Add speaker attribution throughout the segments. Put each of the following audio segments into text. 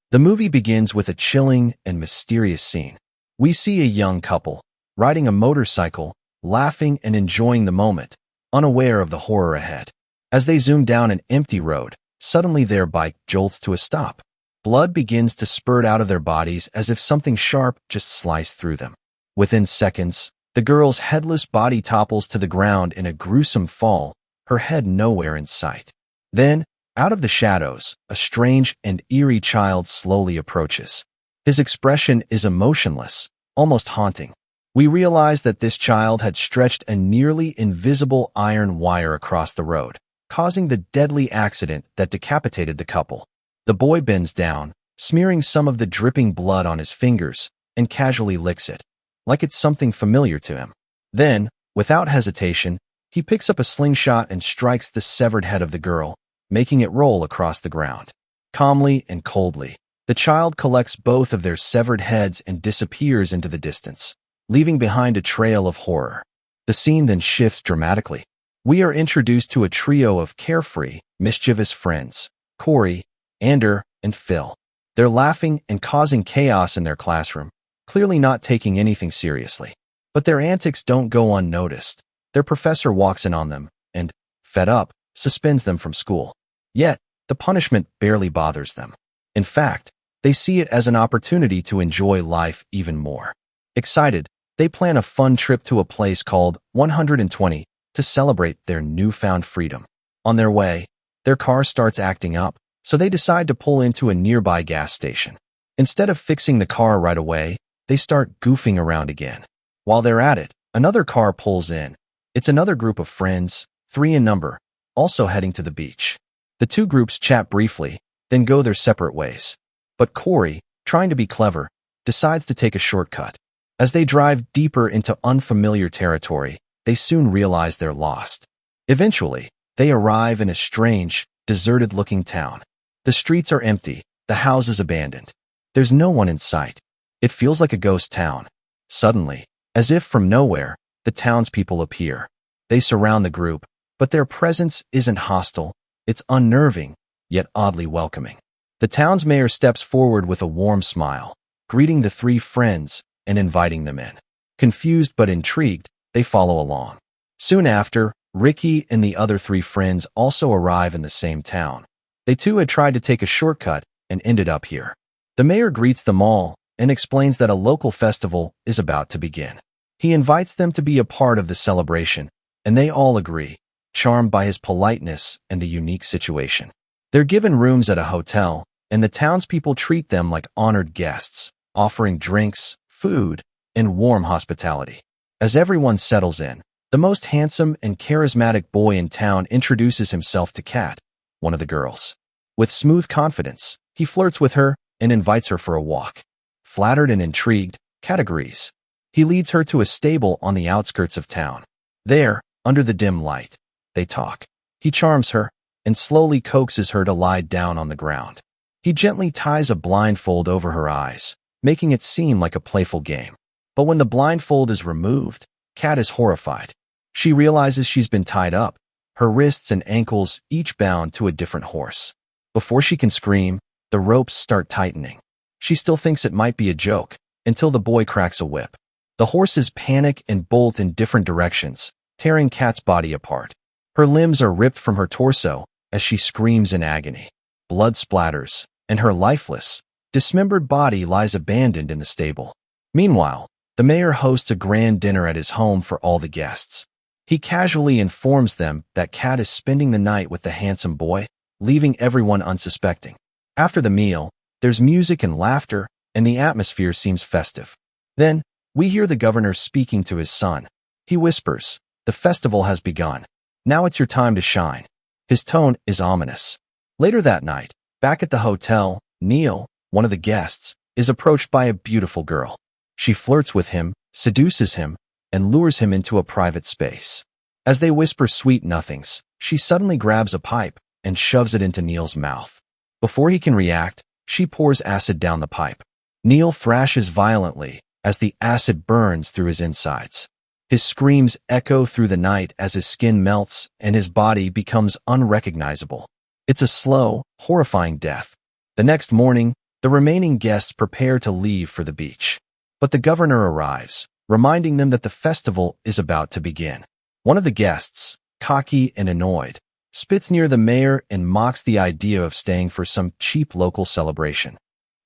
Speaker 1: The movie begins with a chilling and mysterious scene. We see a young couple, riding a motorcycle, laughing and enjoying the moment, unaware of the horror ahead. As they zoom down an empty road, suddenly their bike jolts to a stop. Blood begins to spurt out of their bodies as if something sharp just sliced through them. Within seconds, the girl's headless body topples to the ground in a gruesome fall, her head nowhere in sight. Then, out of the shadows, a strange and eerie child slowly approaches. His expression is emotionless, almost haunting. We realize that this child had stretched a nearly invisible iron wire across the road, causing the deadly accident that decapitated the couple. The boy bends down, smearing some of the dripping blood on his fingers, and casually licks it, like it's something familiar to him. Then, without hesitation, he picks up a slingshot and strikes the severed head of the girl, making it roll across the ground. Calmly and coldly, the child collects both of their severed heads and disappears into the distance, leaving behind a trail of horror. The scene then shifts dramatically. We are introduced to a trio of carefree, mischievous friends, Corey, Ander, and Phil. They're laughing and causing chaos in their classroom, clearly not taking anything seriously. But their antics don't go unnoticed. Their professor walks in on them and, fed up, suspends them from school. Yet, the punishment barely bothers them. In fact, they see it as an opportunity to enjoy life even more. Excited, they plan a fun trip to a place called 120 to celebrate their newfound freedom. On their way, their car starts acting up, so they decide to pull into a nearby gas station. Instead of fixing the car right away, they start goofing around again. While they're at it, another car pulls in. It's another group of friends, 3 in number, also heading to the beach. The two groups chat briefly, then go their separate ways. But Corey, trying to be clever, decides to take a shortcut. As they drive deeper into unfamiliar territory, they soon realize they're lost. Eventually, they arrive in a strange, deserted-looking town. The streets are empty, the houses abandoned. There's no one in sight. It feels like a ghost town. Suddenly, as if from nowhere, the townspeople appear. They surround the group, but their presence isn't hostile, it's unnerving, yet oddly welcoming. The town's mayor steps forward with a warm smile, greeting the 3 friends and inviting them in. Confused but intrigued, they follow along. Soon after, Ricky and the other 3 friends also arrive in the same town. They too had tried to take a shortcut and ended up here. The mayor greets them all and explains that a local festival is about to begin. He invites them to be a part of the celebration, and they all agree, charmed by his politeness and the unique situation. They're given rooms at a hotel, and the townspeople treat them like honored guests, offering drinks, food, and warm hospitality. As everyone settles in, the most handsome and charismatic boy in town introduces himself to Kat, one of the girls. With smooth confidence, he flirts with her and invites her for a walk. Flattered and intrigued, Kat agrees. He leads her to a stable on the outskirts of town. There, under the dim light, they talk. He charms her and slowly coaxes her to lie down on the ground. He gently ties a blindfold over her eyes, making it seem like a playful game. But when the blindfold is removed, Kat is horrified. She realizes she's been tied up, her wrists and ankles each bound to a different horse. Before she can scream, the ropes start tightening. She still thinks it might be a joke, until the boy cracks a whip. The horses panic and bolt in different directions, tearing Kat's body apart. Her limbs are ripped from her torso as she screams in agony. Blood splatters, and her lifeless, dismembered body lies abandoned in the stable. Meanwhile, the mayor hosts a grand dinner at his home for all the guests. He casually informs them that Kat is spending the night with the handsome boy, leaving everyone unsuspecting. After the meal, there's music and laughter, and the atmosphere seems festive. Then, we hear the governor speaking to his son. He whispers, "The festival has begun. Now it's your time to shine." His tone is ominous. Later that night, back at the hotel, Neil, one of the guests, is approached by a beautiful girl. She flirts with him, seduces him, and lures him into a private space. As they whisper sweet nothings, she suddenly grabs a pipe and shoves it into Neil's mouth. Before he can react, she pours acid down the pipe. Neil thrashes violently as the acid burns through his insides. His screams echo through the night as his skin melts and his body becomes unrecognizable. It's a slow, horrifying death. The next morning, The remaining guests prepare to leave for the beach. But the governor arrives, reminding them that the festival is about to begin. One of the guests, cocky and annoyed, spits near the mayor and mocks the idea of staying for some cheap local celebration.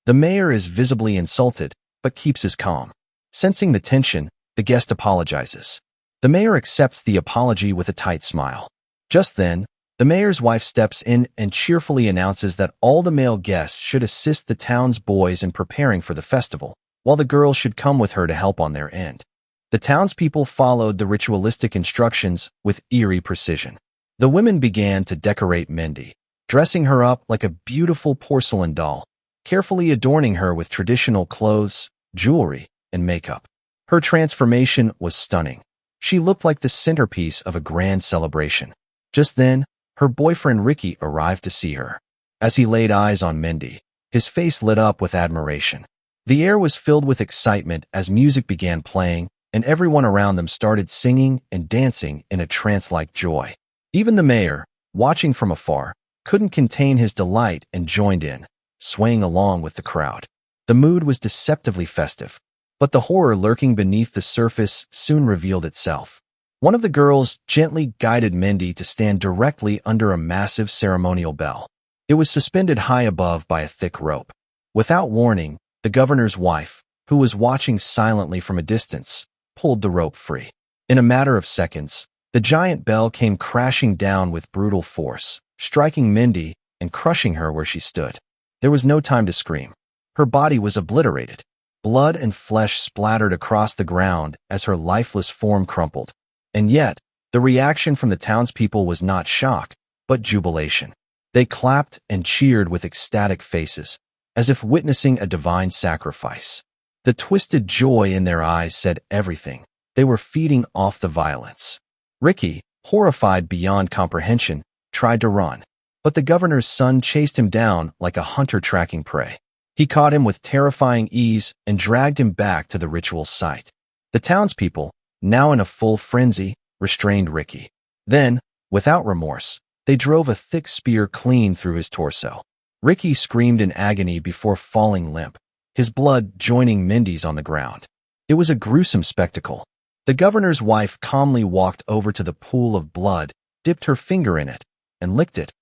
Speaker 1: The mayor is visibly insulted, but keeps his calm. Sensing the tension, the guest apologizes. The mayor accepts the apology with a tight smile. Just then, the mayor's wife steps in and cheerfully announces that all the male guests should assist the town's boys in preparing for the festival, while the girls should come with her to help on their end. The townspeople followed the ritualistic instructions with eerie precision. The women began to decorate Mindy, dressing her up like a beautiful porcelain doll, carefully adorning her with traditional clothes, jewelry, and makeup. Her transformation was stunning. She looked like the centerpiece of a grand celebration. Just then, her boyfriend Ricky arrived to see her. As he laid eyes on Mindy, his face lit up with admiration. The air was filled with excitement as music began playing, and everyone around them started singing and dancing in a trance-like joy. Even the mayor, watching from afar, couldn't contain his delight and joined in, swaying along with the crowd. The mood was deceptively festive, but the horror lurking beneath the surface soon revealed itself. One of the girls gently guided Mindy to stand directly under a massive ceremonial bell. It was suspended high above by a thick rope. Without warning, the governor's wife, who was watching silently from a distance, pulled the rope free. In a matter of seconds, the giant bell came crashing down with brutal force, striking Mindy and crushing her where she stood. There was no time to scream. Her body was obliterated. Blood and flesh splattered across the ground as her lifeless form crumpled. And yet, the reaction from the townspeople was not shock, but jubilation. They clapped and cheered with ecstatic faces, as if witnessing a divine sacrifice. The twisted joy in their eyes said everything. They were feeding off the violence. Ricky, horrified beyond comprehension, tried to run, but the governor's son chased him down like a hunter tracking prey. He caught him with terrifying ease and dragged him back to the ritual site. The townspeople, now in a full frenzy, restrained Ricky. Then, without remorse, they drove a thick spear clean through his torso. Ricky screamed in agony before falling limp, his blood joining Mindy's on the ground. It was a gruesome spectacle. The governor's wife calmly walked over to the pool of blood, dipped her finger in it, and licked it,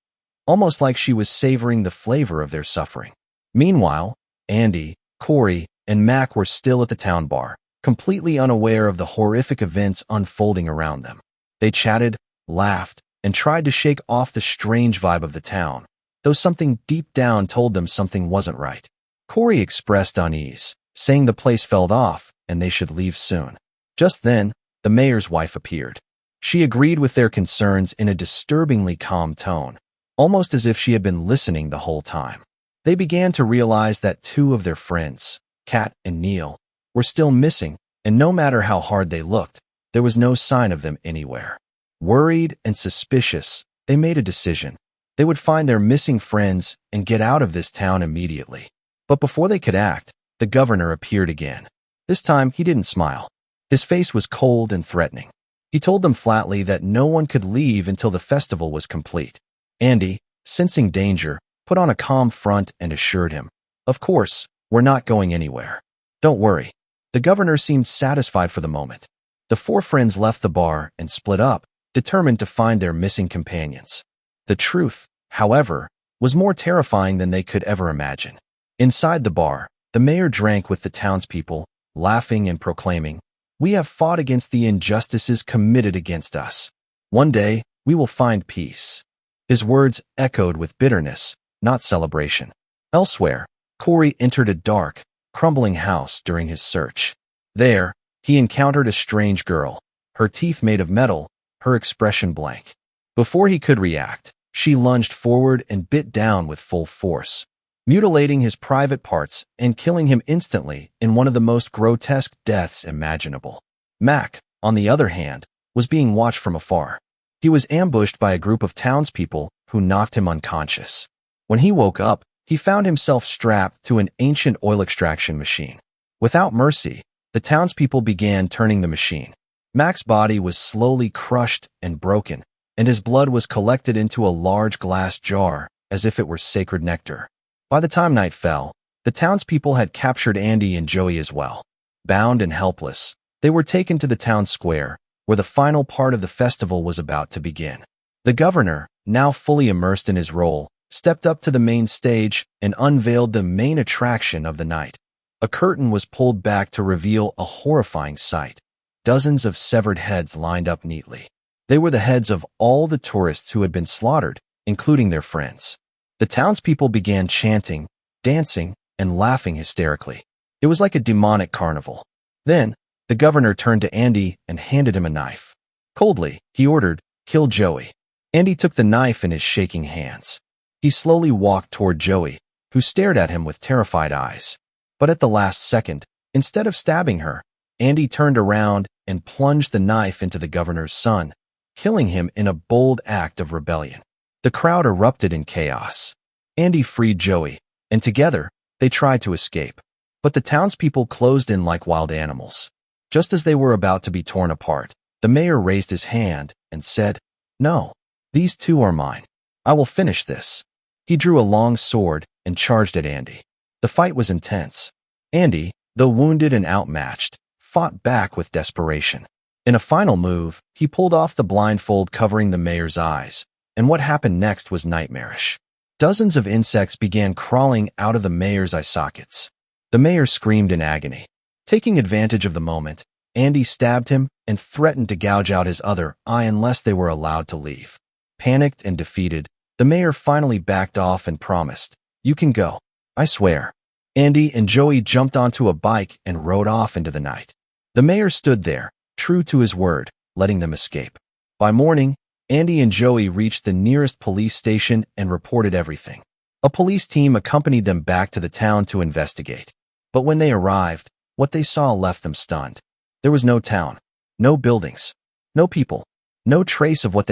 Speaker 1: almost like she was savoring the flavor of their suffering. Meanwhile, Andy, Corey, and Mac were still at the town bar, completely unaware of the horrific events unfolding around them. They chatted, laughed, and tried to shake off the strange vibe of the town, though something deep down told them something wasn't right. Corey expressed unease, saying the place felt off and they should leave soon. Just then, the mayor's wife appeared. She agreed with their concerns in a disturbingly calm tone, almost as if she had been listening the whole time. They began to realize that two of their friends, Kat and Neil, were still missing, and no matter how hard they looked, there was no sign of them anywhere. Worried and suspicious, they made a decision. They would find their missing friends and get out of this town immediately. But before they could act, the governor appeared again. This time, he didn't smile. His face was cold and threatening. He told them flatly that no one could leave until the festival was complete. Andy, sensing danger, put on a calm front and assured him, "Of course, we're not going anywhere. Don't worry." The governor seemed satisfied for the moment. The four friends left the bar and split up, determined to find their missing companions. The truth, however, was more terrifying than they could ever imagine. Inside the bar, the mayor drank with the townspeople, laughing and proclaiming, "We have fought against the injustices committed against us. One day, we will find peace." His words echoed with bitterness, not celebration. Elsewhere, Corey entered a dark, crumbling house during his search. There, he encountered a strange girl, her teeth made of metal, her expression blank. Before he could react, she lunged forward and bit down with full force, mutilating his private parts and killing him instantly in one of the most grotesque deaths imaginable. Mac, on the other hand, was being watched from afar. He was ambushed by a group of townspeople who knocked him unconscious. When he woke up, he found himself strapped to an ancient oil extraction machine. Without mercy, the townspeople began turning the machine. Mac's body was slowly crushed and broken, and his blood was collected into a large glass jar as if it were sacred nectar. By the time night fell, The townspeople had captured Andy and Joey as well. Bound and helpless, they were taken to the town square, where the final part of the festival was about to begin. The governor, now fully immersed in his role, stepped up to the main stage and unveiled the main attraction of the night. A curtain was pulled back to reveal a horrifying sight. Dozens of severed heads lined up neatly. They were the heads of all the tourists who had been slaughtered, including their friends. The townspeople began chanting, dancing, and laughing hysterically. It was like a demonic carnival. Then, the governor turned to Andy and handed him a knife. Coldly, he ordered, "Kill Joey." Andy took the knife in his shaking hands. He slowly walked toward Joey, who stared at him with terrified eyes. But at the last second, instead of stabbing her, Andy turned around and plunged the knife into the governor's son, killing him in a bold act of rebellion. The crowd erupted in chaos. Andy freed Joey, and together, they tried to escape. But the townspeople closed in like wild animals. Just as they were about to be torn apart, the mayor raised his hand and said, "No, these two are mine. I will finish this." He drew a long sword and charged at Andy. The fight was intense. Andy, though wounded and outmatched, fought back with desperation. In a final move, he pulled off the blindfold covering the mayor's eyes, and what happened next was nightmarish. Dozens of insects began crawling out of the mayor's eye sockets. The mayor screamed in agony. Taking advantage of the moment, Andy stabbed him and threatened to gouge out his other eye unless they were allowed to leave. Panicked and defeated, the mayor finally backed off and promised, "You can go, I swear." Andy and Joey jumped onto a bike and rode off into the night. The mayor stood there, true to his word, letting them escape. By morning, Andy and Joey reached the nearest police station and reported everything. A police team accompanied them back to the town to investigate. But when they arrived, what they saw left them stunned. There was no town, no buildings, no people, no trace of what they